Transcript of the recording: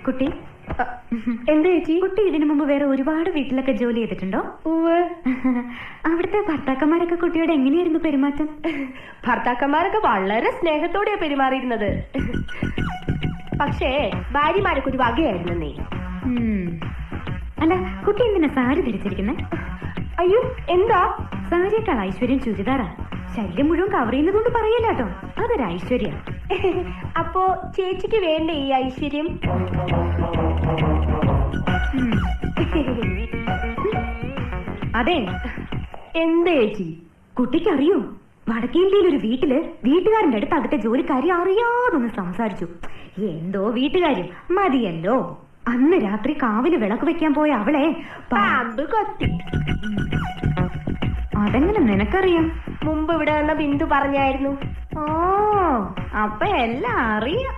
കുട്ടി എന്താ ചേച്ചി? കുട്ടി ഇതിനു മുമ്പ് വേറെ ഒരുപാട് വീട്ടിലൊക്കെ ജോലി ചെയ്തിട്ടുണ്ടോ? അവിടുത്തെ ഭർത്താക്കന്മാരൊക്കെ കുട്ടിയോട് എങ്ങനെയായിരുന്നു പെരുമാറ്റം? ഭർത്താക്കന്മാരൊക്കെ വളരെ സ്നേഹത്തോടെയാ പെരുമാറിയിരുന്നത്. പക്ഷേ ഭാര്യമാരൊക്കെ ഒരു വകയായിരുന്നേ. അല്ല, കുട്ടി എന്തിനാ സാരി ധരിച്ചിരിക്കുന്നത്? അയ്യോ, എന്താ? സാരിയേക്കാൾ ഐശ്വര്യം ചുരിദാറാ. ശരീരം മുഴുവൻ കവർ ചെയ്യുന്നതുകൊണ്ട് പറയല്ല കേട്ടോ, അതൊരു ഐശ്വര്യ. അപ്പോ ചേച്ചിക്ക് വേണ്ട ഈ ഐശ്വര്യം? അതെ. എന്താ ചേച്ചി? കുട്ടിക്കറിയോ, വടക്കേ ഇന്ത്യയിൽ ഒരു വീട്ടില് വീട്ടുകാരന്റെ അടുത്ത് അവിടുത്തെ ജോലിക്കാരി അറിയാതൊന്ന് സംസാരിച്ചു. എന്തോ വീട്ടുകാര്യം മതിയല്ലോ. അന്ന് രാത്രി കാവില് വിളക്ക് വെക്കാൻ പോയ അവളെ പാമ്പ് കൊത്തി. അതെങ്ങനെ നിനക്കറിയാം? മുമ്പ് ഇവിടെ വന്ന ബിന്ദു പറഞ്ഞായിരുന്നു. ഓ, അപ്പൊ എല്ലാം അറിയാം.